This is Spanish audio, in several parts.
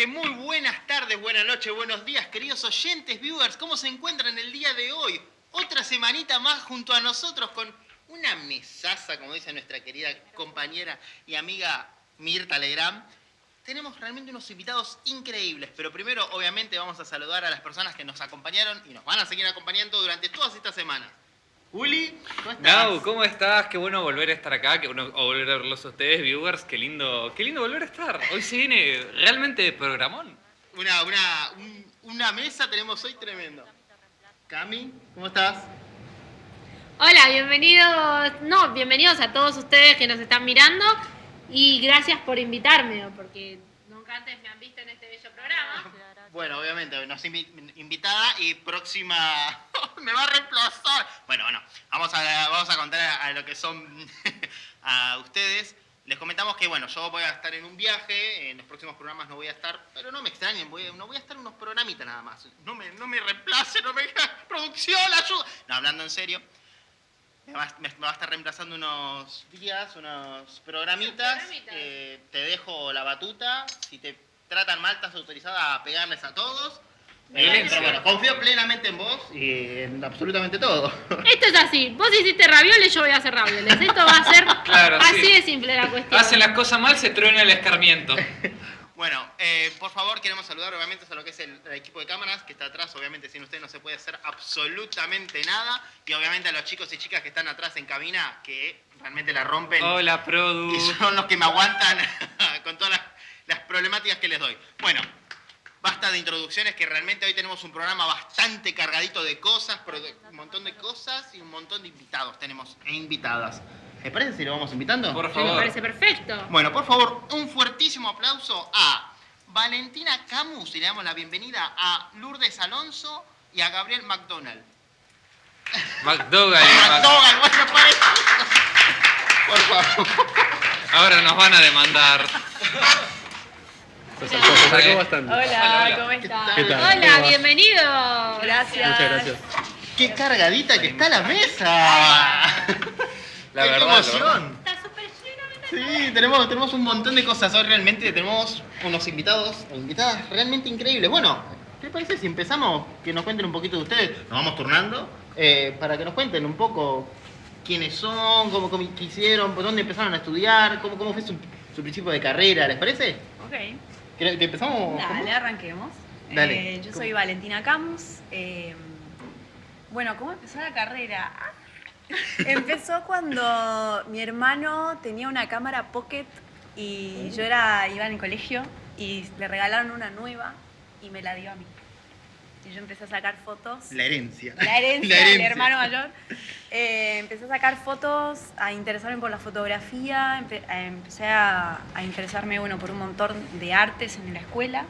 que muy buenas tardes, buenas noches, buenos días, queridos oyentes, viewers. ¿Cómo se encuentran el día de hoy? Otra semanita más junto a nosotros con una mesaza, como dice nuestra querida compañera y amiga Mirta Legrand. Tenemos realmente unos invitados increíbles, pero primero, obviamente, vamos a saludar a las personas que nos acompañaron y nos van a seguir acompañando durante todas estas semanas. Uli, ¿cómo estás? Nau, ¿cómo estás? Qué bueno volver a estar acá, qué bueno volver a verlos a ustedes, viewers, qué lindo volver a estar. Hoy se viene realmente de programón. Una mesa tenemos hoy tremendo. Cami, ¿cómo estás? Hola, bienvenidos a todos ustedes que nos están mirando y gracias por invitarme, porque nunca antes me han visto en este bello programa. Bueno, obviamente, nos invitada y próxima... ¡Me va a reemplazar! Bueno, vamos a contar a lo que son a ustedes. Les comentamos que, bueno, yo voy a estar en un viaje, en los próximos programas no voy a estar, pero no me extrañen, no voy a estar en unos programitas nada más. No me reemplacen, producción, ayuda. No, hablando en serio, me va a estar reemplazando unos días, unos programitas. Te dejo la batuta. Si te tratan mal, estás autorizada a pegarles a todos. Pero bueno, confío plenamente en vos y en absolutamente todo. Esto es así, vos hiciste ravioles, yo voy a hacer ravioles. Esto va a ser así de simple la cuestión. Hacen las cosas mal, se truena el escarmiento. Bueno, por favor, queremos saludar obviamente a lo que es el equipo de cámaras que está atrás. Obviamente sin ustedes no se puede hacer absolutamente nada. Y obviamente a los chicos y chicas que están atrás en cabina que realmente la rompen. Hola, Produ. Y son los que me aguantan con todas las problemáticas que les doy. Bueno, basta de introducciones, que realmente hoy tenemos un programa bastante cargadito de cosas, un montón de cosas y un montón de invitados tenemos e invitadas. ¿Les parece si lo vamos invitando? Por Sí, favor. me parece perfecto. Bueno, por favor, un fuertísimo aplauso a Valentina Camus y le damos la bienvenida a Lourdes Alonso y a Gabriel McDonald. McDougall. McDonald, bueno, parece. Por favor. Ahora nos van a demandar. Se sacó bastante. Hola, ¿cómo estás? ¿Qué tal? Hola, ¿Cómo va? bienvenido. Gracias. Muchas gracias. ¡Qué cargadita que está la mesa! La ¡Qué verdad, emoción! Está súper lleno. Sí, tenemos un montón de cosas. Hoy realmente tenemos unos invitados o invitadas realmente increíbles. Bueno, ¿qué les parece si empezamos? Que nos cuenten un poquito de ustedes. Nos vamos turnando para que nos cuenten un poco quiénes son, cómo hicieron, por dónde empezaron a estudiar, cómo fue su principio de carrera. ¿Les parece? Ok. ¿Te empezamos? Dale, arranquemos. Dale. Yo soy Valentina Camus. Bueno, ¿cómo empezó la carrera? Empezó cuando mi hermano tenía una cámara pocket y yo iba en el colegio y le regalaron una nueva y me la dio a mí. Y yo empecé a sacar fotos. La herencia. La herencia del hermano mayor. Empecé a sacar fotos, a interesarme por la fotografía, empecé a interesarme por un montón de artes en la escuela.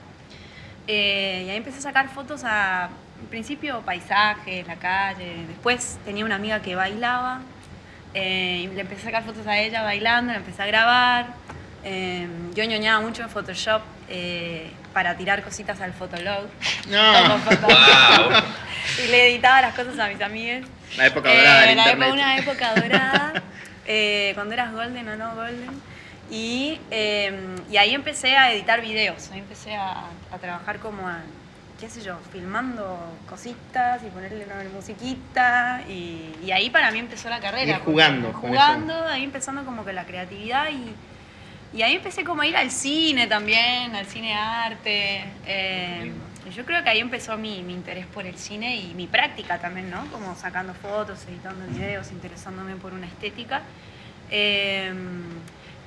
Y ahí empecé a sacar fotos en principio paisajes, la calle. Después tenía una amiga que bailaba. Y le empecé a sacar fotos a ella bailando, la empecé a grabar. Yo ñoñaba mucho en Photoshop para tirar cositas al Fotolog. No. Wow. Y le editaba las cosas a mis amigas. La época dorada del internet. Una época dorada, cuando eras golden o no golden. Y ahí empecé a editar videos. Ahí empecé a trabajar como qué sé yo, filmando cositas y ponerle una musiquita. Y ahí para mí empezó la carrera. Ir jugando. Jugando, ahí empezando como que la creatividad y ahí empecé como a ir al cine también, al cine arte. Yo creo que ahí empezó mi interés por el cine y mi práctica también, ¿no? Como sacando fotos, editando videos, interesándome por una estética.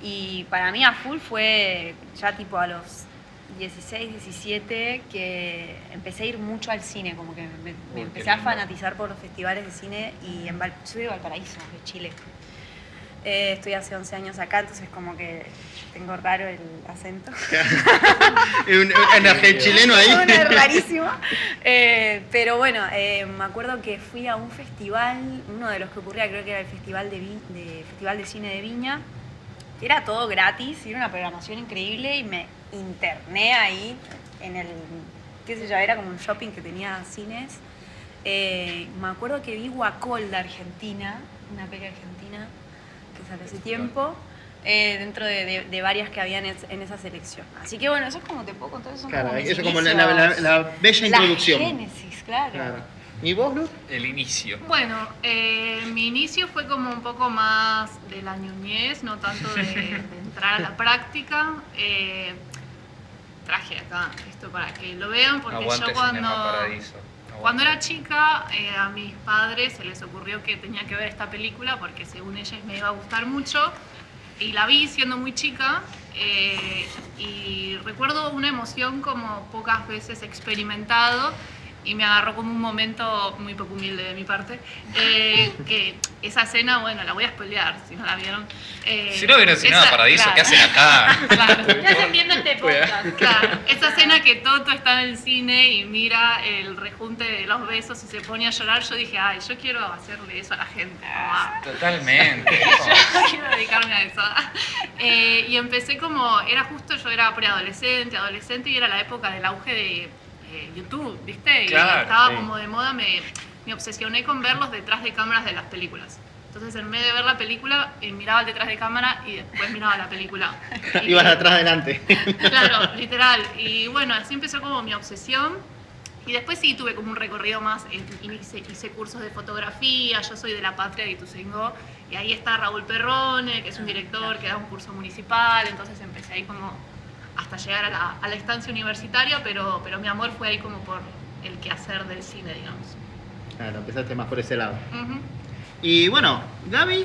Y para mí a full fue ya tipo a los 16, 17 que empecé a ir mucho al cine, como que me empecé a fanatizar por los festivales de cine y yo soy de Valparaíso, de Chile. Estoy hace 11 años acá, entonces como que tengo raro el acento. Un chileno ahí. Es rarísimo. Pero bueno, me acuerdo que fui a un festival, uno de los que ocurría, creo que era el Festival de Cine de Viña, que era todo gratis y era una programación increíble y me interné ahí en el, qué sé yo, era como un shopping que tenía cines. Me acuerdo que vi Guacol de Argentina, una peli argentina que salió hace tiempo. dentro de varias que habían en esa selección. Así que bueno, eso es como te puedo contar. Son Claro, como mis eso es como inicios. la bella introducción. La génesis, claro. Claro. ¿Y vos, Luz? El inicio. Bueno, mi inicio fue como un poco más de la ñoñez, no tanto de entrar a la práctica. Traje acá esto para que lo vean, porque Aguante yo Cinema Paradiso. cuando era chica, a mis padres se les ocurrió que tenía que ver esta película porque según ellas me iba a gustar mucho. Y la vi siendo muy chica y recuerdo una emoción como pocas veces experimentado y me agarró como un momento muy poco humilde de mi parte. Que esa escena, bueno, la voy a spoilear si no la vieron. Si no vieron Cinema Paradiso, claro. ¿qué hacen acá? Claro. ¿Qué hacen viendo este podcast? Claro, esa escena que Toto está en el cine y mira el rejunte de los besos y se pone a llorar, yo dije, ay, yo quiero hacerle eso a la gente. Totalmente. Yo quiero dedicarme a eso. Y empecé como, yo era preadolescente, adolescente y era la época del auge de YouTube, ¿viste? Y Claro, estaba sí. como de moda, me obsesioné con ver los detrás de cámaras de las películas. Entonces, en vez de ver la película, miraba el detrás de cámara y después miraba la película. Y- Ibas de atrás adelante. Claro, literal. Y bueno, así empezó como mi obsesión. Y después sí tuve como un recorrido más, hice cursos de fotografía, yo soy de La Patria de Ituzaingó, y ahí está Raúl Perrone, que es un director que da un curso municipal, entonces empecé ahí como hasta llegar a la estancia universitaria, pero mi amor fue ahí como por el quehacer del cine, digamos. Claro, empezaste más por ese lado. Ujú. Y bueno, Gaby,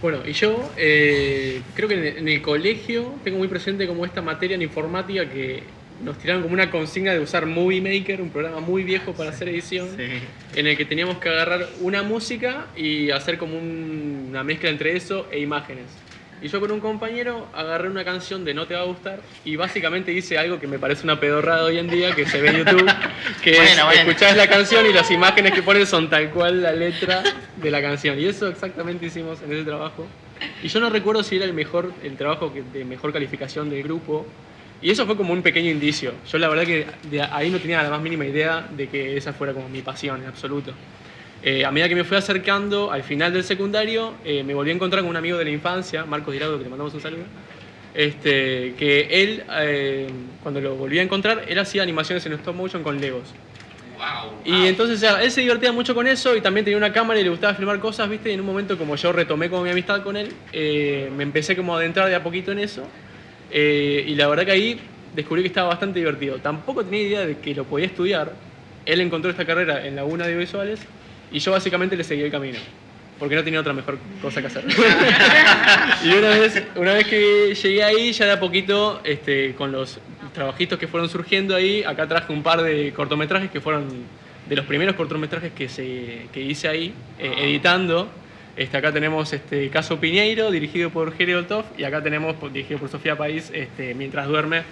Bueno, y yo creo que en el colegio tengo muy presente como esta materia en informática que nos tiraron como una consigna de usar Movie Maker, un programa muy viejo para hacer edición, sí. en el que teníamos que agarrar una música y hacer como una mezcla entre eso e imágenes. Y yo con un compañero agarré una canción de No Te Va a Gustar y básicamente hice algo que me parece una pedorrada hoy en día, que se ve en YouTube, que Bueno, es bueno. escuchás la canción y las imágenes que ponen son tal cual la letra de la canción. Y eso exactamente hicimos en ese trabajo. Y yo no recuerdo si era el trabajo de mejor calificación del grupo. Y eso fue como un pequeño indicio. Yo la verdad que de ahí no tenía la más mínima idea de que esa fuera como mi pasión en absoluto. A medida que me fui acercando al final del secundario, me volví a encontrar con un amigo de la infancia, Marcos Dirado, que le mandamos un saludo. Que él, cuando lo volví a encontrar, él hacía animaciones en stop motion con Legos. Wow. Y entonces, o sea, él se divertía mucho con eso y también tenía una cámara y le gustaba filmar cosas, ¿viste? Y en un momento, como yo retomé como mi amistad con él, me empecé como a adentrar de a poquito en eso. Y la verdad que ahí descubrí que estaba bastante divertido. Tampoco tenía idea de que lo podía estudiar. Él encontró esta carrera en la UNA de Audiovisuales y yo básicamente le seguí el camino. Porque no tenía otra mejor cosa que hacer. Y una vez que llegué ahí, ya de a poquito, con los trabajitos que fueron surgiendo ahí, acá traje un par de cortometrajes que fueron de los primeros cortometrajes que hice ahí, editando. Acá tenemos Caso Piñeiro, dirigido por Jerry Olthoff, y acá tenemos, dirigido por Sofía País, Mientras Duerme,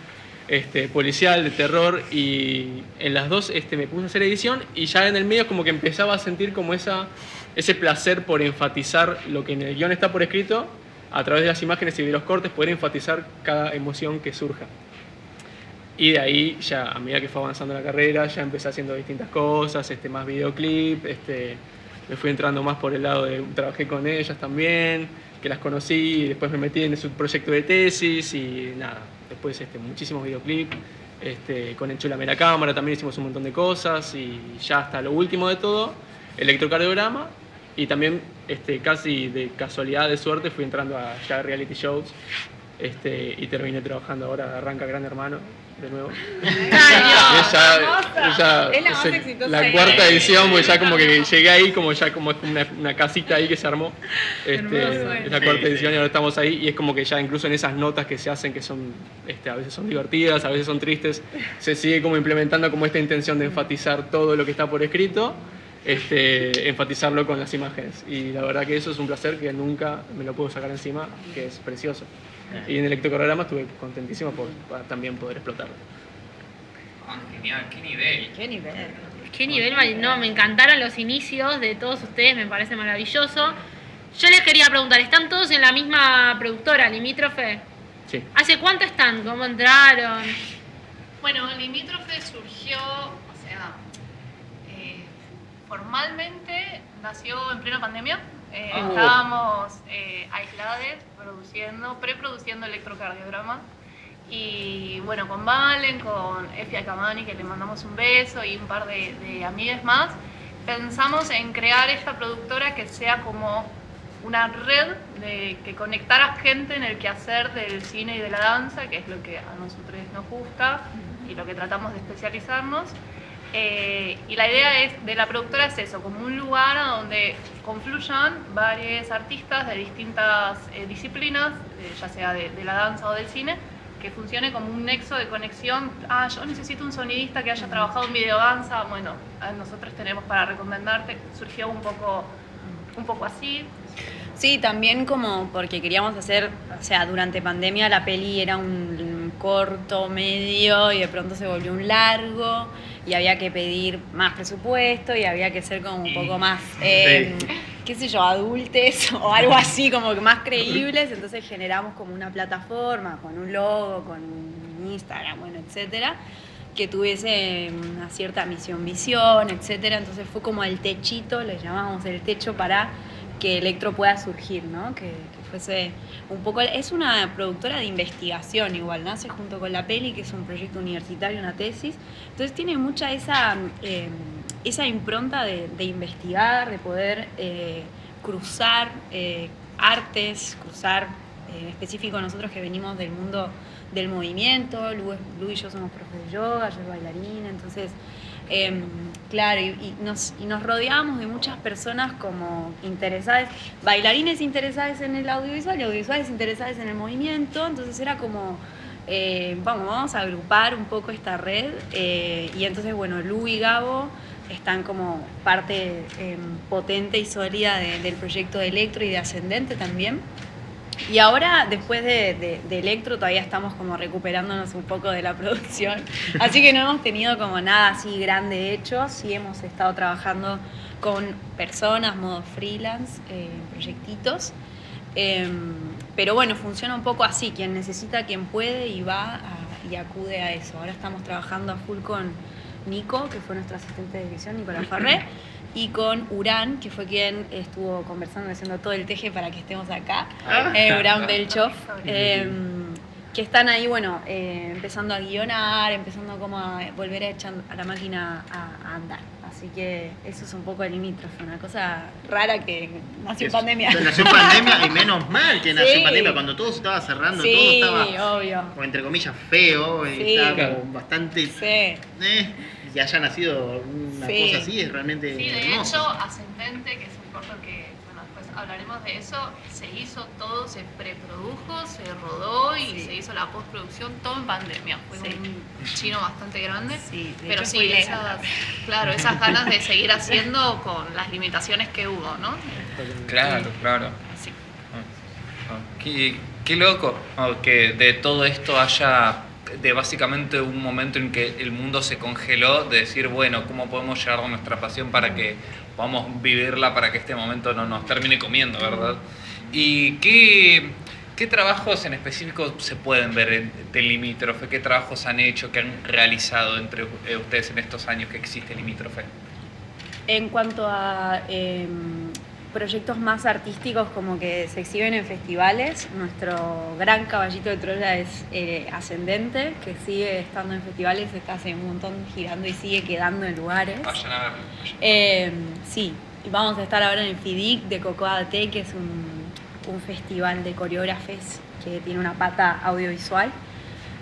policial, de terror, y en las dos me puse a hacer edición, y ya en el medio como que empezaba a sentir como ese placer por enfatizar lo que en el guión está por escrito, a través de las imágenes y de los cortes, poder enfatizar cada emoción que surja. Y de ahí, ya a medida que fue avanzando la carrera, ya empecé haciendo distintas cosas, más videoclip, me fui entrando más por el lado de... Trabajé con ellas también, que las conocí, y después me metí en su proyecto de tesis y nada. Después muchísimos videoclips, con Enchúlame la Cámara también hicimos un montón de cosas y ya hasta lo último de todo, electrocardiograma, y también casi de casualidad, de suerte, fui entrando a ya reality shows y terminé trabajando ahora, arranca Gran Hermano de nuevo. Ya Es la más exitosa la de- cuarta edición, pues ya como que llegué ahí, como es una casita ahí que se armó. Es la cuarta edición y ahora estamos ahí, y es como que ya incluso en esas notas que se hacen, que son a veces son divertidas, a veces son tristes, se sigue como implementando como esta intención de enfatizar todo lo que está por escrito, enfatizarlo con las imágenes. Y la verdad que eso es un placer que nunca me lo puedo sacar encima, que es precioso. Y en el electrocardiograma estuve contentísimo por también poder explotarlo. Ah, genial, qué nivel. ¿Qué nivel? Qué nivel, no, me encantaron los inicios de todos ustedes, me parece maravilloso. Yo les quería preguntar, ¿están todos en la misma productora, Limítrofe? Sí. ¿Hace cuánto están? ¿Cómo entraron? Bueno, Limítrofe surgió, o sea, formalmente nació en plena pandemia. Estábamos aislados, preproduciendo electrocardiogramas. Y bueno, con Valen, con Efi Akamani, que le mandamos un beso, y un par de amigues más, pensamos en crear esta productora que sea como una red que conectara gente en el quehacer del cine y de la danza, que es lo que a nosotros nos gusta y lo que tratamos de especializarnos. Y la idea de la productora es eso, como un lugar a donde confluyan varios artistas de distintas disciplinas, ya sea de la danza o del cine, que funcione como un nexo de conexión. Yo necesito un sonidista que haya trabajado en videodanza. Bueno, nosotros tenemos para recomendarte. Surgió un poco así. Sí, también como porque queríamos hacer, o sea, durante pandemia la peli era un corto, medio, y de pronto se volvió un largo, y había que pedir más presupuesto, y había que ser como un poco más, qué sé yo, adultes o algo así, como que más creíbles. Entonces generamos como una plataforma con un logo, con un Instagram, bueno, etcétera, que tuviese una cierta visión, etcétera. Entonces fue como el techito, le llamábamos el techo para que Electro pueda surgir, ¿no? Que fuese un poco... Es una productora de investigación igual, nace junto con la peli, que es un proyecto universitario, una tesis. Entonces tiene mucha esa impronta de investigar, de poder cruzar artes, cruzar, en específico nosotros que venimos del mundo del movimiento. Lu y yo somos profes de yoga, yo soy bailarina, entonces... claro, y nos rodeamos de muchas personas como interesadas, bailarines interesadas en el audiovisual y audiovisuales interesadas en el movimiento. Entonces era como, vamos a agrupar un poco esta red, y entonces, bueno, Lu y Gabo están como parte potente y sólida del proyecto de Electro y de Ascendente también. Y ahora, después de Electro, todavía estamos como recuperándonos un poco de la producción. Así que no hemos tenido como nada así grande hecho. Sí hemos estado trabajando con personas, modo freelance, proyectitos. Pero bueno, funciona un poco así. Quien necesita, quien puede y y acude a eso. Ahora estamos trabajando a full con Nico, que fue nuestro asistente de dirección, Nicolás Farré. Y con Urán, que fue quien estuvo conversando, haciendo todo el teje para que estemos acá, Urán Belchov, que están ahí, bueno, empezando a guionar, empezando como a volver a echar a la máquina a andar. Así que eso es un poco el limítrofe, una cosa rara que nació en pandemia. Nació en pandemia, y menos mal que nació en pandemia, cuando todo se estaba cerrando, sí, todo estaba, obvio, o entre comillas, feo, y estaba como bastante... Sí. Y haya nacido una cosa así es realmente hermoso. De hecho, Ascendente, que es un corto que, bueno, después hablaremos de eso, se hizo todo, se preprodujo, se rodó y se hizo la postproducción todo en pandemia. Fue un chino bastante grande, pero sí, esas ganas de seguir haciendo con las limitaciones que hubo, ¿no? Claro. Sí. Qué loco que de todo esto haya... de básicamente un momento en que el mundo se congeló, de decir, bueno, ¿cómo podemos llevar nuestra pasión para que podamos vivirla, para que este momento no nos termine comiendo, ¿verdad? ¿Y qué trabajos en específico se pueden ver de Limítrofe? ¿Qué trabajos han hecho, que han realizado entre ustedes en estos años que existe Limítrofe? En cuanto a proyectos más artísticos como que se exhiben en festivales, nuestro gran caballito de Troya es Ascendente, que sigue estando en festivales, está hace un montón girando y sigue quedando en lugares. Vayan a verlo. Sí, y vamos a estar ahora en el FIDIC de Cocoa T, que es un festival de coreógrafes que tiene una pata audiovisual,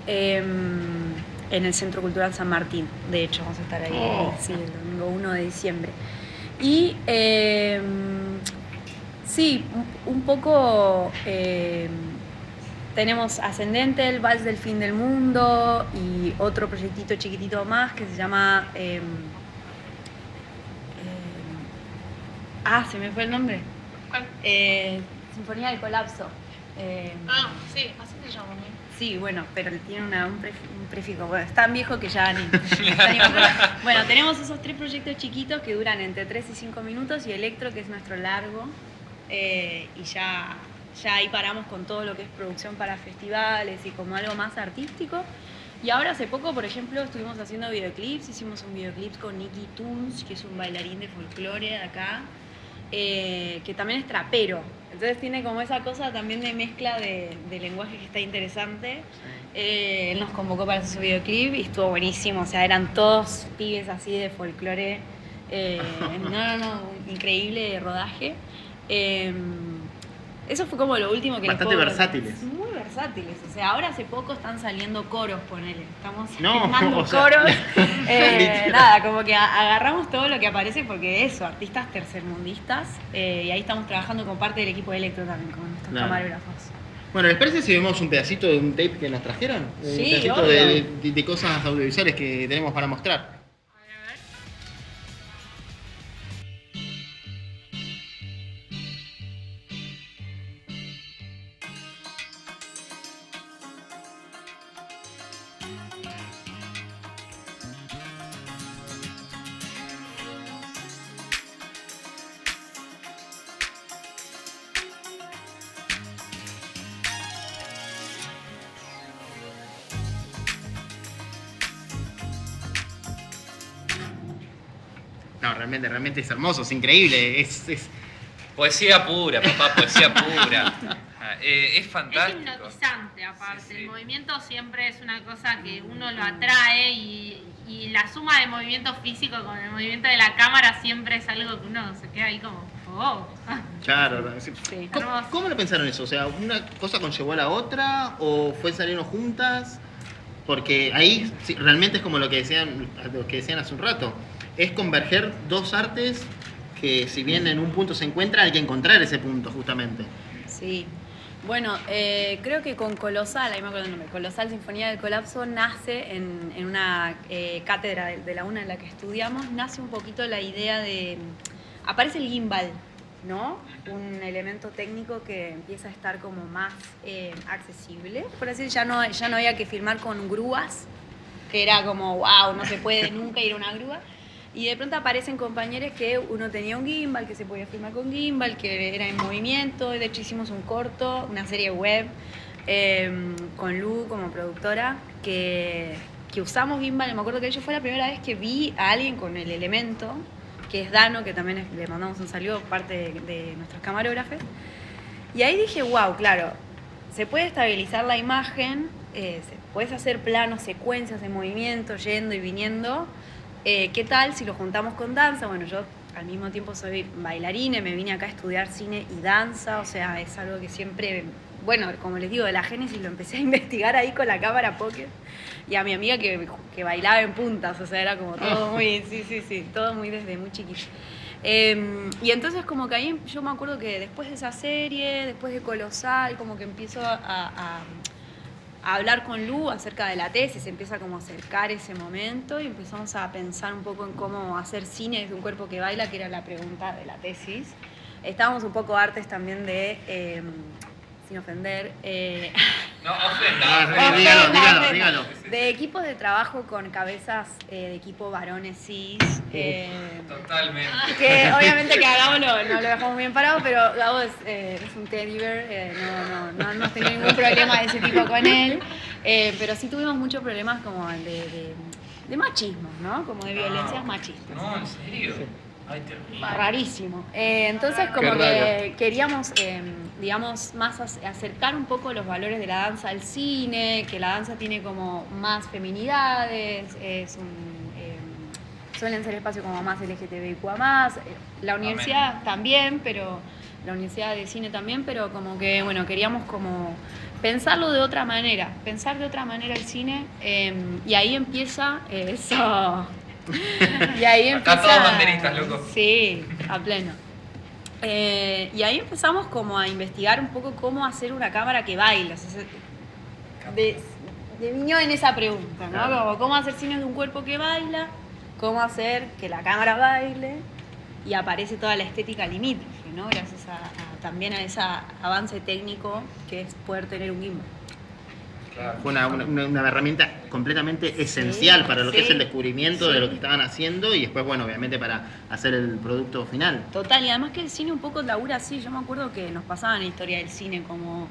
en el Centro Cultural San Martín. De hecho, vamos a estar ahí el domingo 1 de diciembre. Y sí, un poco tenemos Ascendente, el Vals del Fin del Mundo, y otro proyectito chiquitito más que se llama... se me fue el nombre. ¿Cuál? Sinfonía del Colapso. Sí, así se llama. Sí, bueno, pero tiene un prefijo. Bueno, es tan viejo que ya ni me acuerdo. Bueno, tenemos esos 3 proyectos chiquitos que duran entre 3 y 5 minutos, y Electro, que es nuestro largo. Y ya ahí paramos con todo lo que es producción para festivales y como algo más artístico. Y ahora hace poco, por ejemplo, estuvimos haciendo videoclips. Hicimos un videoclip con Nicky Toons, que es un bailarín de folclore de acá. que también es trapero. Entonces tiene como esa cosa también de mezcla de lenguaje que está interesante. Él nos convocó para hacer su videoclip y estuvo buenísimo. O sea, eran todos pibes así de folclore. Increíble rodaje. Eso fue como lo último que Bastante les puedo versátiles. Muy versátiles. O sea, ahora hace poco están saliendo coros, ponele. Estamos No, filmando o sea, coros. literal. Nada, como que agarramos todo lo que aparece porque eso, artistas tercermundistas. Y ahí estamos trabajando con parte del equipo de Electro también, con nuestros Claro. camarógrafos. Bueno, ¿les parece si vemos un pedacito de un tape que nos trajeron? Sí, Un pedacito obvio. de cosas audiovisuales que tenemos para mostrar. No, realmente es hermoso, es increíble. Es Poesía pura, papá, poesía pura. Es Es fantástico. hipnotizante aparte, Sí, sí. el movimiento siempre es una cosa que uno lo atrae y la suma de movimiento físico con el movimiento de la cámara siempre es algo que uno se queda ahí como, oh. claro. Sí. ¿Cómo lo pensaron eso? O sea, ¿una cosa conllevó a la otra o fue salieron juntas? Porque ahí sí, realmente es como lo que decían hace un rato. Es converger dos artes que si bien en un punto se encuentran, hay que encontrar ese punto justamente. Sí. Bueno, creo que con Colosal, ahí me acuerdo el nombre, Colosal Sinfonía del Colapso nace en una cátedra de la UNA en la que estudiamos, nace un poquito la idea de... Aparece el gimbal, ¿no? Un elemento técnico que empieza a estar como más accesible. Por así decirlo, ya no había que filmar con grúas, que era como, wow, no se puede nunca ir a una grúa. Y de pronto aparecen compañeros que uno tenía un gimbal, que se podía filmar con gimbal, que era en movimiento. De hecho hicimos un corto, una serie web, con Lu como productora, que usamos gimbal. Me acuerdo que fue la primera vez que vi a alguien con el elemento, que es Dano, que también le mandamos un saludo, parte de nuestros camarógrafos. Y ahí dije, wow, claro, se puede estabilizar la imagen, puedes hacer planos, secuencias de movimiento, yendo y viniendo. ¿Qué tal si lo juntamos con danza? Bueno, yo al mismo tiempo soy bailarina, me vine acá a estudiar cine y danza, o sea, es algo que siempre, bueno, como les digo, de la génesis lo empecé a investigar ahí con la cámara pocket y a mi amiga que bailaba en puntas, o sea, era como todo muy, sí, todo muy desde muy chiquito. Y entonces como que ahí yo me acuerdo que después de esa serie, después de Colosal, como que empiezo a hablar con Lu acerca de la tesis, empieza como a acercar ese momento y empezamos a pensar un poco en cómo hacer cine desde un cuerpo que baila, que era la pregunta de la tesis. Estábamos un poco hartes también de, sin ofender, No, ofenda. Dígalo. de equipos de trabajo con cabezas de equipo varones cis. Totalmente. Que obviamente que a Gabo no lo dejamos bien parado, pero Gabo es un teddy bear, no hemos tenido ningún problema de ese tipo con él, pero sí tuvimos muchos problemas como de machismo, ¿no? Como de violencias machistas. No, en serio. Ay, terrible. Rarísimo. Entonces como Qué que queríamos, digamos, más acercar un poco los valores de la danza al cine, que la danza tiene como más feminidades, suelen ser espacios como más LGTBIQ+, la universidad también, pero la universidad de cine también, pero como que, bueno, queríamos como pensarlo de otra manera, pensar de otra manera el cine, y ahí empieza eso. Y ahí Acá todos banderistas, loco. Sí, a pleno. Y ahí empezamos como a investigar un poco cómo hacer una cámara que baila. O sea, devinió en esa pregunta, ¿no? Claro. Como cómo hacer cine de un cuerpo que baila, cómo hacer que la cámara baile, y aparece toda la estética limítrofe, ¿no? Gracias también a ese avance técnico que es poder tener un gimbal. Claro. Fue una herramienta completamente esencial para lo que sí, es el descubrimiento sí. de lo que estaban haciendo y después, bueno, obviamente para hacer el producto final. Total, y además que el cine un poco labura así. Yo me acuerdo que nos pasaban la historia del cine como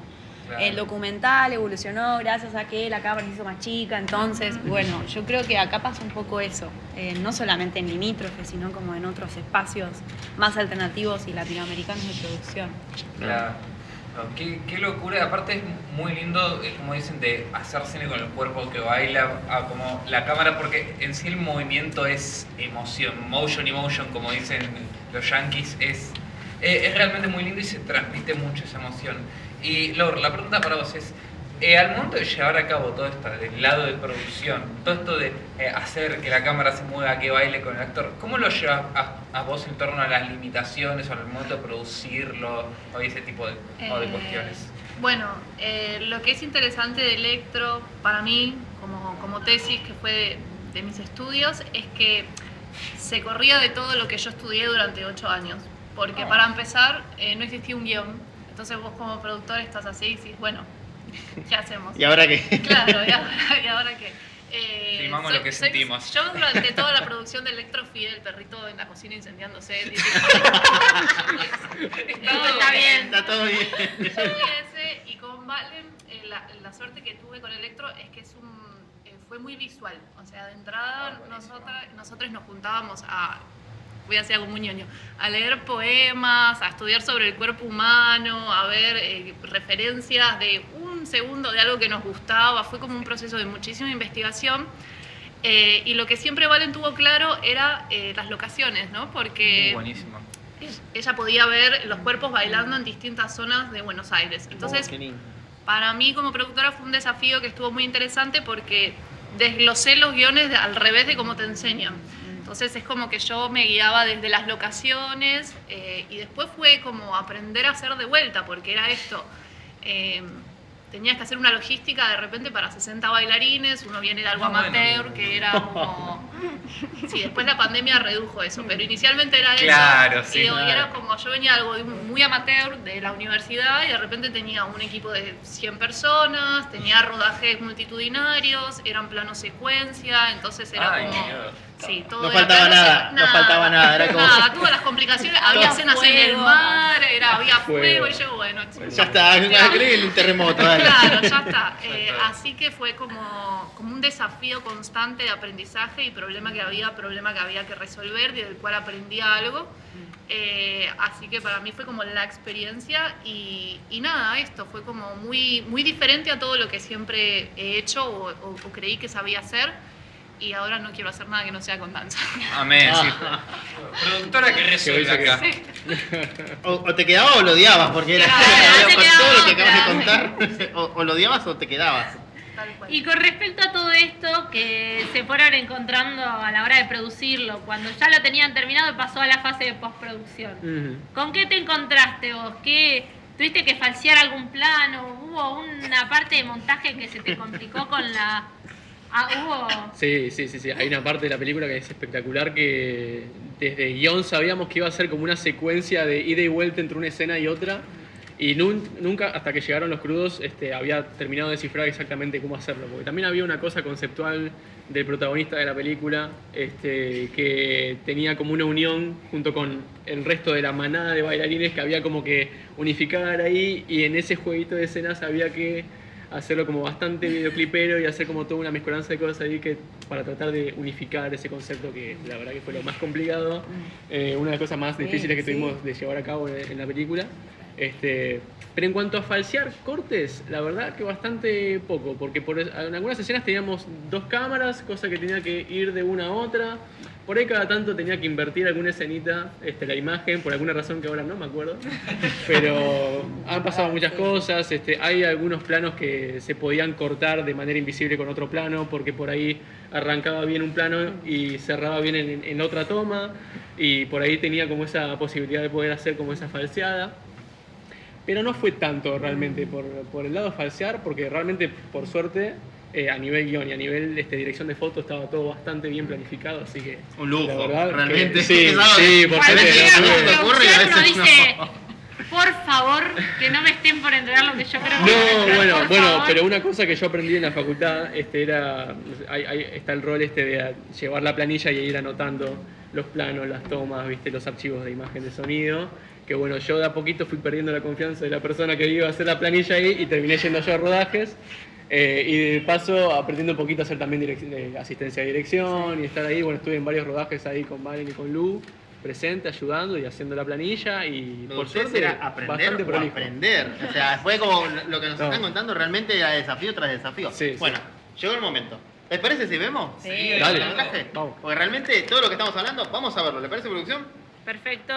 Claro. El documental evolucionó gracias a que la cámara se hizo más chica, entonces, bueno, yo creo que acá pasa un poco eso, no solamente en Limítrofe, sino como en otros espacios más alternativos y latinoamericanos de producción. Claro. No, qué locura, aparte es muy lindo, como dicen, de hacer cine con el cuerpo que baila, como la cámara, porque en sí el movimiento es emoción, motion emotion, como dicen los yankees, es realmente muy lindo y se transmite mucho esa emoción. Y Laura, la pregunta para vos es, al momento de llevar a cabo todo esto, del lado de producción, todo esto de hacer que la cámara se mueva, que baile con el actor, ¿cómo lo llevas a vos en torno a las limitaciones o al momento de producirlo o ese tipo de cuestiones? Bueno, lo que es interesante de Electro, para mí, como tesis, que fue de mis estudios, es que se corría de todo lo que yo estudié durante 8 años. Porque para empezar, no existía un guión. Entonces vos como productor estás así y decís, bueno, ¿qué hacemos? ¿Y ahora qué? Claro, ¿y ahora qué? Filmamos lo que sentimos. Yo durante toda la producción de Electro fui el perrito en la cocina incendiándose. No, está bien. Está todo bien. Yo vi ese, y con Valen, la suerte que tuve con Electro es que fue muy visual. O sea, de entrada nosotros nos juntábamos voy a hacer algo muy ñoño, a leer poemas, a estudiar sobre el cuerpo humano, a ver referencias de un segundo de algo que nos gustaba. Fue como un proceso de muchísima investigación. Y lo que siempre Valen tuvo claro era las locaciones, ¿no? Porque Buenísimo. ella podía ver los cuerpos bailando en distintas zonas de Buenos Aires. Entonces, para mí como productora fue un desafío que estuvo muy interesante porque desglosé los guiones al revés de cómo te enseñan. Entonces es como que yo me guiaba desde las locaciones y después fue como aprender a hacer de vuelta, porque era esto. Tenías que hacer una logística de repente para 60 bailarines, uno viene de algo amateur, que era como... Sí, después la pandemia redujo eso, pero inicialmente era eso. Claro, sí. Y era como, yo venía de algo muy amateur de la universidad y de repente tenía un equipo de 100 personas, tenía rodajes multitudinarios, eran planos secuencia, entonces era Ay, como... Dios. Sí, todo No era faltaba plano, nada, no faltaba nada, era como... Nada, todas las complicaciones, había escenas en el fuego. mar, había Fuego. fuego y yo, bueno... Ya está, creí en un terremoto. Dale. Claro, ya está. Así que fue como un desafío constante de aprendizaje y problema que había que resolver y del cual aprendía algo. Así que para mí fue como la experiencia y nada, esto fue como muy, muy diferente a todo lo que siempre he hecho o creí que sabía hacer. Y ahora no quiero hacer nada que no sea con danza. Amén, sí. Productora que resuelve acá. O te quedabas o lo odiabas, porque era Claro, con te todo lo que quedaba acabas de contar. O lo odiabas o te quedabas. Tal cual. Y con respecto a todo esto que se fueron encontrando a la hora de producirlo, cuando ya lo tenían terminado pasó a la fase de postproducción. ¿Con qué te encontraste vos? ¿Tuviste que falsear algún plano? ¿Hubo una parte de montaje que se te complicó con la... ¿hubo? Sí. Hay una parte de la película que es espectacular, que desde guión sabíamos que iba a ser como una secuencia de ida y vuelta entre una escena y otra. Y nunca, hasta que llegaron los crudos, había terminado de descifrar exactamente cómo hacerlo. Porque también había una cosa conceptual del protagonista de la película, que tenía como una unión junto con el resto de la manada de bailarines que había como que unificar ahí. Y en ese jueguito de escenas había que hacerlo como bastante videoclipero y hacer como toda una mezcolanza de cosas ahí para tratar de unificar ese concepto, que la verdad que fue lo más complicado, una de las cosas más difíciles que tuvimos de llevar a cabo en la película. Pero en cuanto a falsear cortes, la verdad que bastante poco, porque en algunas escenas teníamos 2 cámaras, cosa que tenía que ir de una a otra. Por ahí cada tanto tenía que invertir alguna escenita, la imagen, por alguna razón que ahora no me acuerdo. Pero han pasado muchas cosas, hay algunos planos que se podían cortar de manera invisible con otro plano, porque por ahí arrancaba bien un plano y cerraba bien en la otra toma, y por ahí tenía como esa posibilidad de poder hacer como esa falseada. Pero no fue tanto realmente por el lado de falsear, porque realmente, por suerte, a nivel guión y a nivel dirección de foto estaba todo bastante bien planificado, así que... Un lujo, la verdad realmente. sí, Es algo que por a veces suerte. no se te ocurre y a Uno veces dice, no. Por favor, que no me estén por entregar lo que yo creo que No, bueno, favor. pero una cosa que yo aprendí en la facultad era, ahí está el rol de llevar la planilla y ir anotando los planos, las tomas, viste, los archivos de imagen, de sonido. Que bueno, yo de a poquito fui perdiendo la confianza de la persona que iba a hacer la planilla ahí y terminé yendo yo a rodajes. Y de paso aprendiendo un poquito a hacer también asistencia de dirección y estar ahí. Bueno, estuve en varios rodajes ahí con Valen y con Lu, presente, ayudando y haciendo la planilla y Lo de por ustedes suerte era aprender bastante o prolijo. aprender. O sea, fue como lo que nos No. están contando realmente era desafío tras desafío. Sí, bueno, llegó el momento. ¿Les parece si vemos? Sí. ¿El Dale. cortometraje? Vamos. Porque realmente todo lo que estamos hablando, vamos a verlo. ¿Le parece, producción? Perfecto.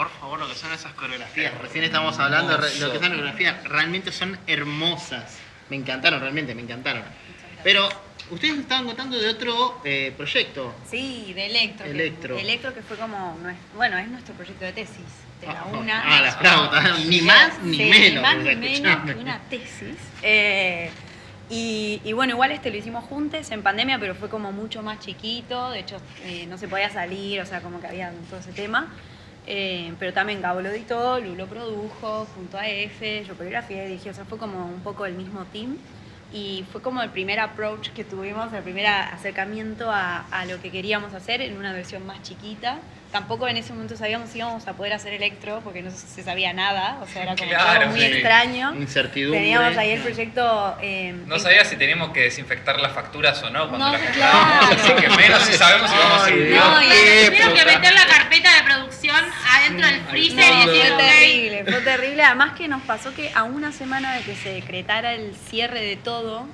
por favor, lo que son esas coreografías. Recién estábamos hablando de lo que son las coreografías. Realmente son hermosas. Me encantaron, realmente, me encantaron. Pero ustedes me estaban contando de otro proyecto. Sí, de Electro. Electro. Electro que fue como, es nuestro proyecto de tesis, de la UNA. La flauta, ni más ni Sí, menos. Ni más ni escuchame. menos que una tesis. Y bueno, igual lo hicimos juntos en pandemia, pero fue como mucho más chiquito. De hecho, no se podía salir, o sea, como que había todo ese tema. Pero también Gabo lo editó, Lu lo produjo, junto a F, yo coreografié, dije, o sea, fue como un poco el mismo team. Y fue como el primer approach que tuvimos, el primer acercamiento a lo que queríamos hacer en una versión más chiquita. Tampoco en ese momento sabíamos si íbamos a poder hacer electro, porque no se sabía nada, o sea, era como Claro, todo muy sí. extraño. Incertidumbre. Teníamos ahí el proyecto... No sabía si teníamos que desinfectar las facturas o no cuando No, las claro. comprábamos, así que menos si sabemos si vamos a Ay, ir. Dios. No, y Tuvieron que meter la carpeta de producción adentro del freezer y No, decir, fue ok. terrible, fue terrible. Además que nos pasó que a una semana de que se decretara el cierre de todo,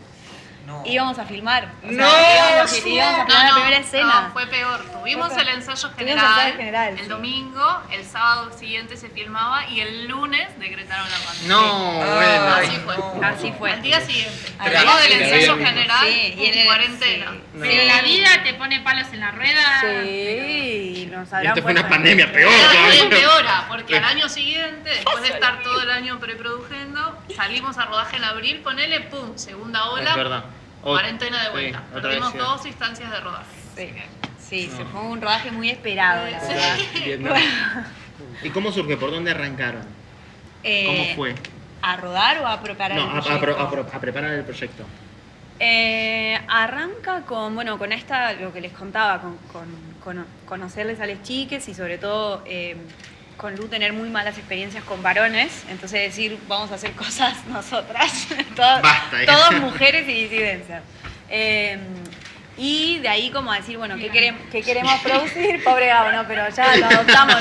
No. íbamos a filmar. O sea, No, íbamos a sí. filmar la primera escena. No, fue peor. Tuvimos Fue el peor. ensayo Tuvimos el ensayo general, general, el sí. domingo, el sábado siguiente se filmaba y el lunes decretaron la pandemia. No, Ay, bueno. Así fue. no. Así fue. Al día siguiente. Al Luego día del siguiente. ensayo Sí, general, y en pum, el- cuarentena. sí. Pero la vida te pone palos en la rueda. Sí, y nos habrán Esta fue una puesto- pandemia peor. Pero todavía. empeora, porque al año siguiente, después de estar todo el año preproduciendo, salimos a rodaje en abril, ponele, pum, segunda ola, Es verdad. cuarentena de Sí, vuelta. otra vez Perdimos sí. 2 instancias de rodaje. Sí, sí, se fue un rodaje muy esperado, la Sí. verdad. Vietnam. ¿Y cómo surge? ¿Por dónde arrancaron? Eh, ¿Cómo fue? ¿A rodar o a preparar No, el proyecto? a preparar el proyecto. Arranca con esta, lo que les contaba, con conocerles a las chiques y sobre todo con Lu tener muy malas experiencias con varones, entonces decir, vamos a hacer cosas nosotras, Basta, ya. todas mujeres y disidencias. Y de ahí como decir, bueno, ¿qué queremos producir? Pobre Gabo, no, pero ya lo adoptamos.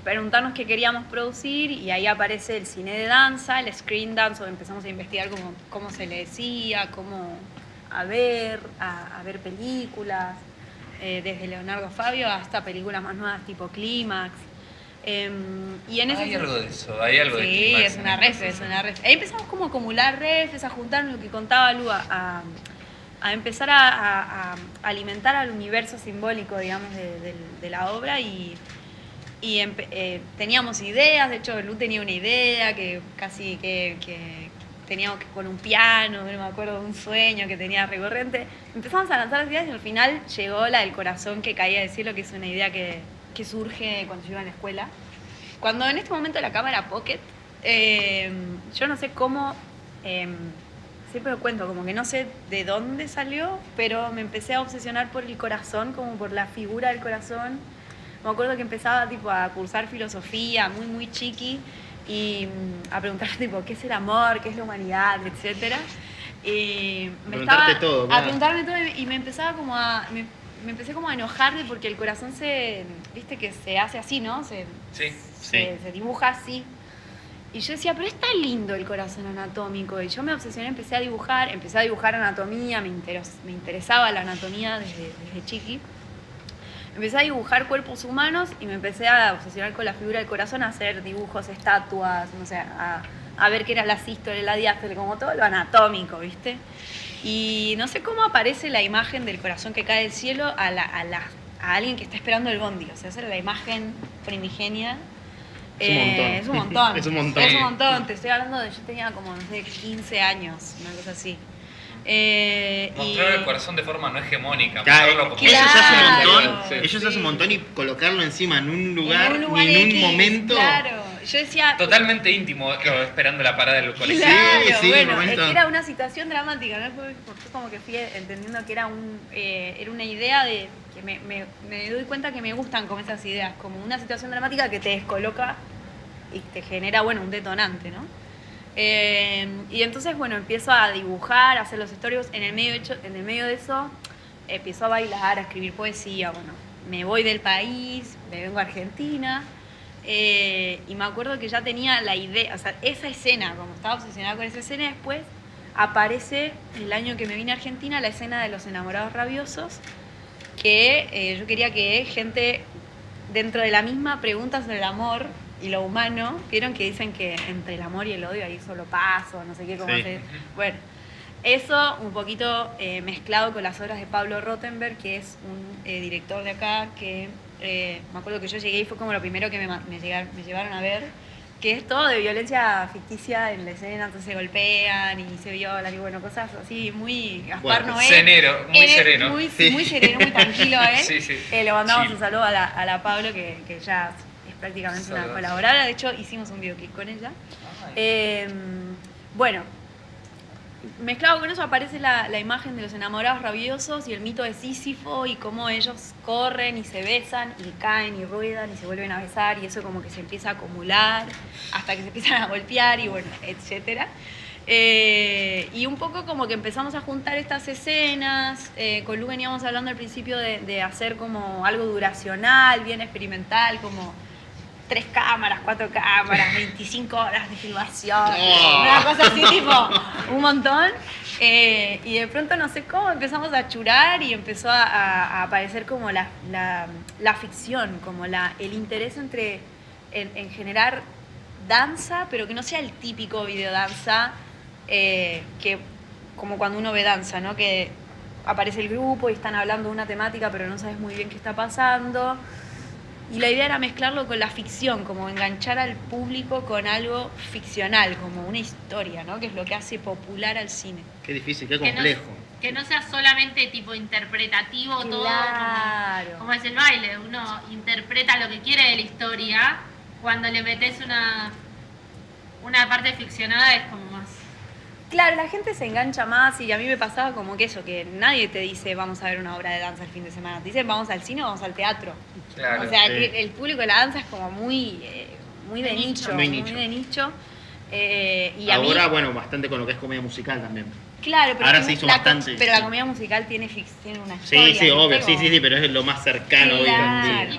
Preguntarnos qué queríamos producir y ahí aparece el cine de danza, el screen dance, donde empezamos a investigar cómo se le decía, cómo a ver películas, desde Leonardo Fabio hasta películas más nuevas tipo Clímax. Y en ese Hay algo de eso, hay algo de Sí, Clímax es en una el ref, proceso. es una ref. Ahí empezamos como a acumular refs, a juntar lo que contaba Lu, a empezar a alimentar al universo simbólico, digamos, de la obra y teníamos ideas, de hecho Lu tenía una idea que casi que teníamos que con un piano, no me acuerdo de un sueño que tenía recurrente. Empezamos a lanzar las ideas y al final llegó la del corazón que caía del cielo, que es una idea que surge cuando yo iba a la escuela. Cuando en este momento la cámara Pocket, yo no sé cómo, siempre lo cuento, como que no sé de dónde salió, pero me empecé a obsesionar por el corazón, como por la figura del corazón. Me acuerdo que empezaba tipo a cursar filosofía, muy chiqui, y a preguntar tipo, ¿qué es el amor? ¿Qué es la humanidad? Etcétera. Y Preguntarte todo, a claro. preguntarme todo y me empezaba como a... Me empecé como a enojar de porque el corazón viste que se hace así, ¿no? Sí. Se dibuja así. Y yo decía, pero es tan lindo el corazón anatómico. Y yo me obsesioné, empecé a dibujar anatomía, me interesaba la anatomía desde chiqui. Empecé a dibujar cuerpos humanos y me empecé a obsesionar con la figura del corazón, a hacer dibujos, estatuas, no sé, a ver qué era la sístole, la diástole, como todo lo anatómico, ¿viste? Y no sé cómo aparece la imagen del corazón que cae del cielo a alguien que está esperando el bondi. O sea, esa era la imagen primigenia. Es un montón. Es un montón. Es un montón. Es un montón. Te estoy hablando de, yo tenía como, no sé, 15 años, una cosa así. Mostrar el corazón de forma no hegemónica, Claro, mostrarlo como eso ya hace un Claro, montón. sí. Ellos hacen un montón y colocarlo encima en un lugar, en un lugar ni en un X, momento. Claro. Yo decía... totalmente íntimo, esperando la parada del colectivo. Claro, Sí, bueno, momento. es que era una situación dramática, ¿no? Fue como que fui entendiendo que era una idea de que me doy cuenta que me gustan como esas ideas, como una situación dramática que te descoloca y te genera, bueno, un detonante, ¿no? Y entonces, bueno, empiezo a dibujar, a hacer los storyboards. En el medio de eso, empiezo a bailar, a escribir poesía. Bueno, me voy del país, me vengo a Argentina. Y me acuerdo que ya tenía la idea, o sea, esa escena, como estaba obsesionada con esa escena, después aparece el año que me vine a Argentina, la escena de los enamorados rabiosos. que yo quería que gente dentro de la misma pregunta sobre el amor y lo humano, vieron que dicen que entre el amor y el odio hay solo paso, no sé qué, cómo Sí. se... Bueno, eso un poquito mezclado con las obras de Pablo Rothenberg, que es un director de acá, que me acuerdo que yo llegué y fue como lo primero que me llevaron a ver, que es todo de violencia ficticia en la escena, entonces se golpean y se violan y bueno, cosas así muy Gaspar Bueno, Noé. Cenero, muy sereno. Muy, Sí. muy sereno, muy tranquilo, ¿eh? Sí, sí. Le mandamos Chill. un saludo a la Pablo, que ya es prácticamente una Saludos. colaboradora. De hecho, hicimos un videoclip con ella. Bueno, mezclado con eso aparece la imagen de los enamorados rabiosos y el mito de Sísifo y cómo ellos corren y se besan y caen y ruedan y se vuelven a besar y eso como que se empieza a acumular hasta que se empiezan a golpear y bueno, etcétera. Y un poco como que empezamos a juntar estas escenas, con Lu veníamos hablando al principio de hacer como algo duracional, bien experimental, como 3 cámaras, 4 cámaras, 25 horas de filmación, No. una cosa así tipo un montón. Y de pronto no sé cómo empezamos a churar y empezó a aparecer como la ficción, como el interés en generar danza, pero que no sea el típico videodanza, que como cuando uno ve danza, ¿no? Que aparece el grupo y están hablando de una temática, pero no sabes muy bien qué está pasando. Y la idea era mezclarlo con la ficción, como enganchar al público con algo ficcional, como una historia, ¿no? Que es lo que hace popular al cine. Qué difícil, qué Que no- complejo. Que no sea solamente tipo interpretativo todo, Claro. como es el baile, uno interpreta lo que quiere de la historia, cuando le metes una parte ficcionada es como más... Claro, la gente se engancha más y a mí me pasaba como que eso, que nadie te dice vamos a ver una obra de danza el fin de semana. Te dicen vamos al cine o vamos al teatro. Claro. O sea, Sí. que el público de la danza es como muy de De nicho, nicho. Muy muy nicho. de nicho. Y a Ahora, mí, bueno, bastante con lo que es comedia musical también. claro, pero, ahora es se que hizo la, bastante, pero la sí. comedia musical tiene una Sí, historia. sí, ¿viste? obvio, sí, Como- sí, sí, pero es lo más cercano hoy en Claro. día. Y Sí.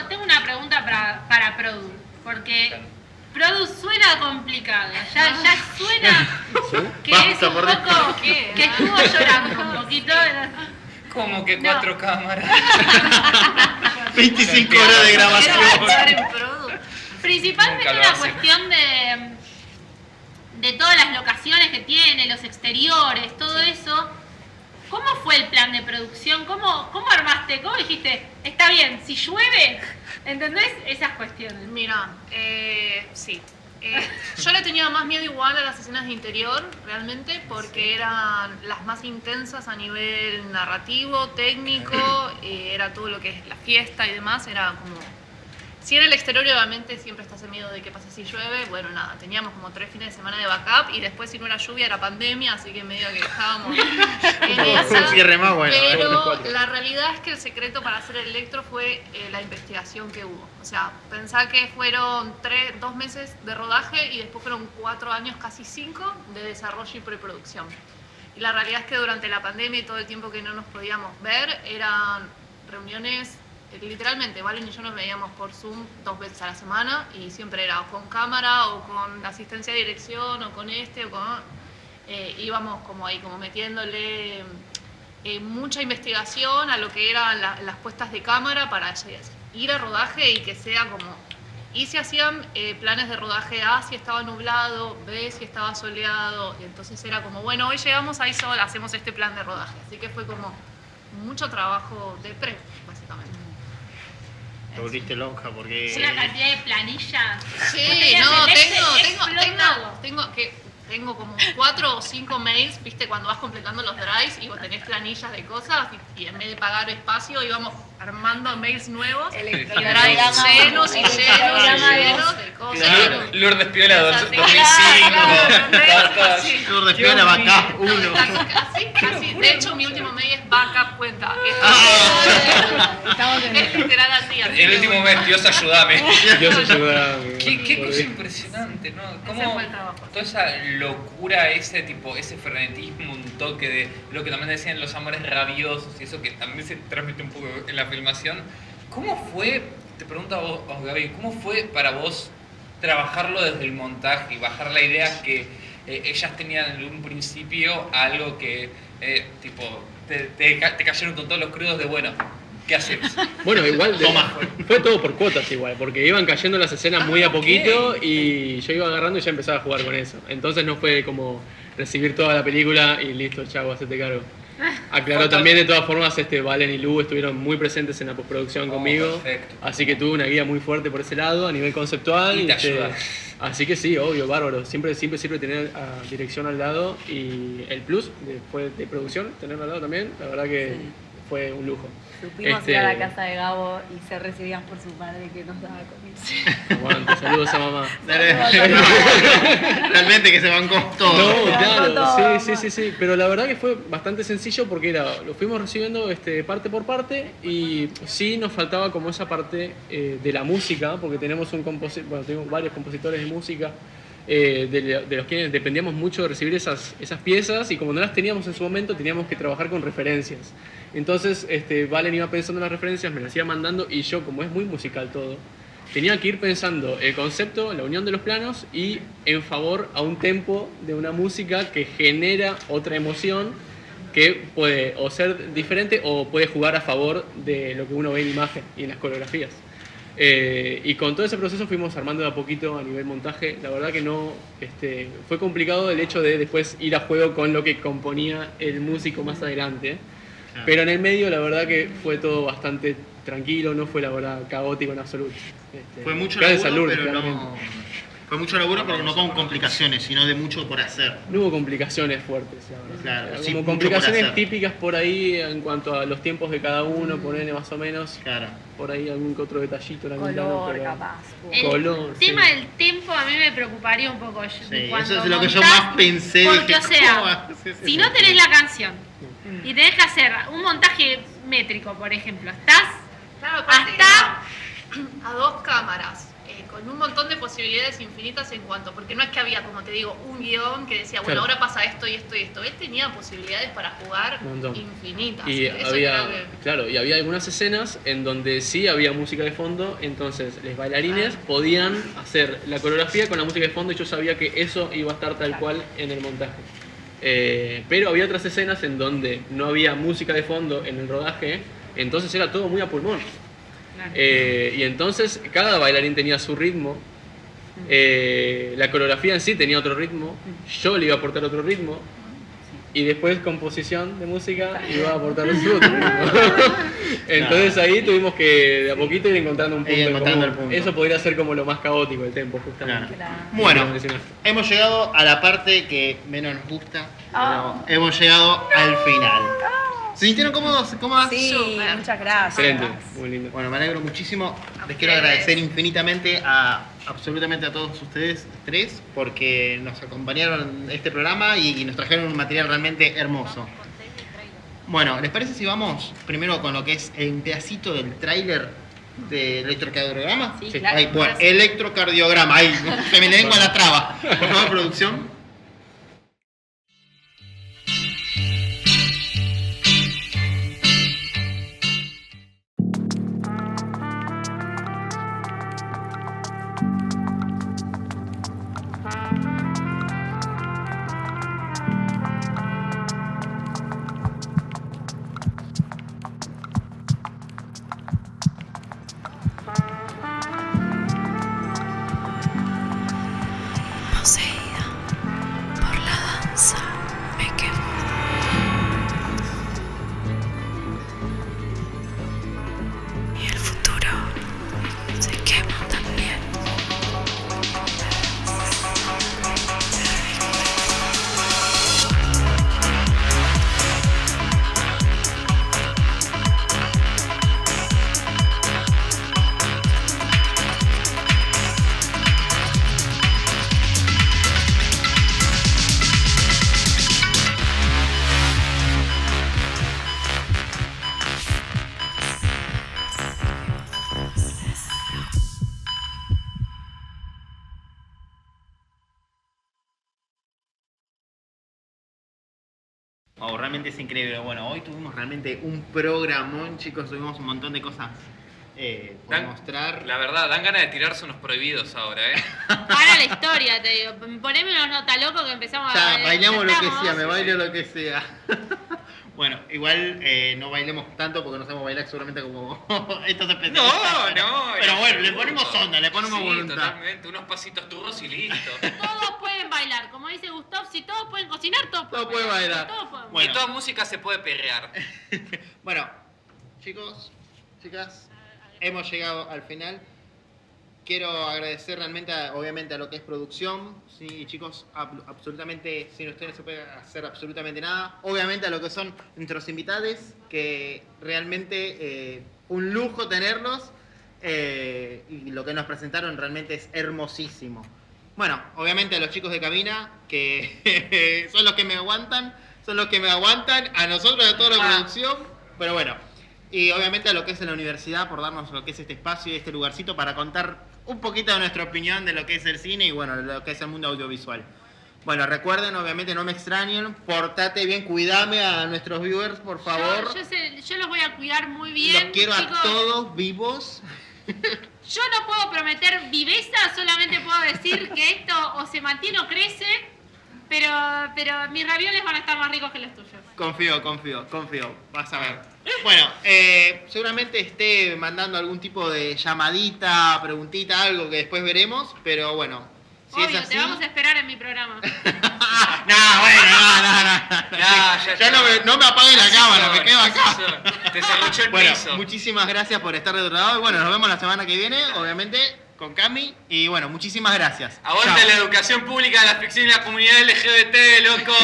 tengo una pregunta para Produ, porque Produ suena complicado, ya suena que es Basta, un por poco, Dios. que estuvo llorando un poquito. Como que No. 4 cámaras. 25 horas de grabación. Estar en Produ. Principalmente Nunca lo una hacen. cuestión de todas las locaciones que tiene, los exteriores, todo eso. ¿Cómo fue el plan de producción? ¿Cómo armaste? ¿Cómo dijiste? Está bien, si llueve, ¿entendés? Esas cuestiones. Mira, sí. Yo le tenía más miedo igual a las escenas de interior, realmente, porque eran las más intensas a nivel narrativo, técnico, era todo lo que es la fiesta y demás, era como... Si era el exterior, obviamente siempre estás en miedo de qué pasa si llueve. Bueno, nada, teníamos como 3 fines de semana de backup y después si no era lluvia era pandemia, así que medio que estábamos en esa. Un cierre más, bueno. Pero la realidad es que el secreto para hacer el electro fue la investigación que hubo. O sea, pensá que fueron 2 meses de rodaje y después fueron 4 años, casi 5, de desarrollo y preproducción. Y la realidad es que durante la pandemia y todo el tiempo que no nos podíamos ver, eran reuniones, literalmente, Valen y yo nos veíamos por Zoom 2 veces a la semana y siempre era o con cámara o con asistencia de dirección o con o con... íbamos como ahí, como metiéndole mucha investigación a lo que eran las puestas de cámara para ir a rodaje y que sea como... Y se hacían planes de rodaje A si estaba nublado, B si estaba soleado, y entonces era como, bueno, hoy llegamos ahí sol, hacemos este plan de rodaje. Así que fue como mucho trabajo de pre, básicamente. Te volviste loca porque... Una cantidad de planillas. Sí, Tenías no, el Excel explotado. tengo como 4 o 5 mails, viste, cuando vas completando los drives y vos tenés planillas de cosas y en vez de pagar espacio íbamos armando mails nuevos y drives llenos y llenos de cosas. Claro. Lourdes Piola Claro, 2005. claro, todas- sí. Tú respira la vaca, uno. Casi. De hecho, mi último mail es backup cuenta. Estamos en Es literal así. así El que último bueno. mes, Dios ayúdame. Dios ayuda. Qué cosa impresionante, ¿no? ¿Cómo fue el trabajo. toda esa locura, ese frenetismo, un toque de lo que también decían los amores rabiosos y eso que también se transmite un poco en la filmación. ¿Cómo fue, te pregunto a vos, Gaby, cómo fue para vos trabajarlo desde el montaje y bajar la idea que ellas tenían en un principio algo que, tipo, te cayeron con todos los crudos de, bueno, ¿Qué hacemos? Bueno, igual Toma. fue todo por cuotas igual, porque iban cayendo las escenas muy a poquito y yo iba agarrando y ya empezaba a jugar con eso. Entonces no fue como recibir toda la película y listo, chavo, hacete cargo. Aclaró también, de todas formas, Valen y Lu estuvieron muy presentes en la postproducción conmigo. Perfecto. Así que tuve una guía muy fuerte por ese lado, a nivel conceptual. Y te ayuda. Así que sí, obvio, bárbaro. Siempre sirve tener a dirección al lado y el plus después de producción, tenerlo al lado también, la verdad que fue un lujo. Supimos ir a la casa de Gabo y ser recibidas por su padre que nos daba comida. Aguante, saludos a mamá. Realmente que se bancó todo. No, Se claro, bancó todo, sí. Pero la verdad que fue bastante sencillo porque lo fuimos recibiendo parte por parte y sí nos faltaba como esa parte de la música, porque tenemos tenemos varios compositores de música de los que dependíamos mucho de recibir esas piezas y como no las teníamos en su momento teníamos que trabajar con referencias. Entonces Valen iba pensando en las referencias, me las iba mandando y yo, como es muy musical todo, tenía que ir pensando el concepto, la unión de los planos y en favor a un tempo de una música que genera otra emoción que puede o ser diferente o puede jugar a favor de lo que uno ve en imagen y en las coreografías. Y con todo ese proceso fuimos armando de a poquito a nivel montaje. La verdad que no fue complicado el hecho de después ir a juego con lo que componía el músico más adelante. Pero en el medio la verdad que fue todo bastante tranquilo, no fue la verdad caótico en absoluto. Fue mucho gracias a laburo, Lourdes, pero claramente. no... Fue mucho laburo, pero no con complicaciones, sino de mucho por hacer. No hubo complicaciones fuertes, la verdad. Claro, Como sí, mucho complicaciones por hacer. típicas por ahí en cuanto a los tiempos de cada uno, ponele más o menos. Claro. Por ahí algún que otro detallito. Color, capaz. El Color, tema sí. del tempo a mí me preocuparía un poco. Sí, Cuando eso es lo que yo montás, más pensé. Porque, dije, o sea, ¿cómo haces si eso? no tenés la canción y tenés que hacer un montaje métrico, por ejemplo, estás Claro, aparte hasta... a 2 cámaras, con un montón de posibilidades infinitas en cuanto, porque no es que había, como te digo, un guión que decía, bueno, Claro. ahora pasa esto y esto y esto. Él tenía posibilidades para jugar Un montón. infinitas. Y Eso había, creo que- claro, y había algunas escenas en donde sí había música de fondo, entonces los bailarines podían hacer la coreografía con la música de fondo y yo sabía que eso iba a estar tal cual en el montaje. Pero había otras escenas en donde no había música de fondo en el rodaje, entonces era todo muy a pulmón. Y entonces cada bailarín tenía su ritmo, la coreografía en sí tenía otro ritmo, yo le iba a aportar otro ritmo y después composición de música iba a aportar su otro ritmo. Entonces ahí tuvimos que de a poquito ir encontrando un punto en encontrando común. el punto. Eso podría ser como lo más caótico el tempo justamente. Claro. Claro. Bueno, Como mencionaste. hemos llegado a la parte que menos nos gusta, Oh. pero hemos llegado al final. ¿Se sintieron cómodos? ¿Cómodas? Sí, Súper. muchas gracias. Excelente, muy lindo. Bueno, me alegro muchísimo. Les ustedes. quiero agradecer infinitamente a absolutamente a todos ustedes tres porque nos acompañaron en este programa y nos trajeron un material realmente hermoso. Bueno, ¿les parece si vamos primero con lo que es un pedacito del tráiler de electrocardiograma? Sí, Sí. claro. Ahí, bueno, electrocardiograma, ahí, se me lengua la traba. Por favor, producción. Poseída por la danza, me quemo. Y el futuro se quema también. Oh, realmente es increíble. Bueno, hoy tuvimos realmente un programón, chicos. Tuvimos un montón de cosas por Dan- mostrar. La verdad, dan ganas de tirarse unos prohibidos ahora, ¿eh? Para la historia, te digo. Poneme unos nota locos que empezamos Ya, a... bailamos lo que estamos. sea, me bailo lo que sea. Bueno, igual no bailemos tanto porque no sabemos bailar seguramente como estos especialistas. No, Pero en bueno, le absoluto. ponemos onda, le ponemos Sí, voluntad. Totalmente, unos pasitos turros y listo. Todos pueden bailar, como dice Gustav, si todos pueden cocinar, todos Todo puede bailar. Todos pueden Bueno. Y toda música se puede perrear. Bueno, chicos, chicas, hemos llegado al final. Quiero agradecer realmente, obviamente, a lo que es producción. Sí, chicos, absolutamente, sin ustedes no se puede hacer absolutamente nada. Obviamente a lo que son nuestros invitados, que realmente un lujo tenerlos. Y lo que nos presentaron realmente es hermosísimo. Bueno, obviamente a los chicos de cabina, que son los que me aguantan, a nosotros de toda la producción, pero bueno. Y obviamente a lo que es la universidad por darnos lo que es este espacio y este lugarcito para contar un poquito de nuestra opinión de lo que es el cine y bueno, lo que es el mundo audiovisual. Bueno, recuerden, obviamente no me extrañen, portate bien, cuidame a nuestros viewers, por favor. Yo los voy a cuidar muy bien. Los quiero chicos. a todos vivos. Yo no puedo prometer viveza, solamente puedo decir que esto o se mantiene o crece, pero mis ravioles van a estar más ricos que los tuyos. Confío. Vas a ver. Bueno, seguramente esté mandando algún tipo de llamadita, preguntita, algo que después veremos, pero bueno, si Obvio, es así... te vamos a esperar en mi programa. No, bueno. Ya no me apaguen la cámara, me quedo acá. Te serruchó el Bueno, piso. muchísimas gracias por estar de otro lado y bueno, nos vemos la semana que viene, obviamente, con Cami. Y bueno, muchísimas gracias. Aguante Chao. la educación pública de la ficción y la comunidad LGBT, loco.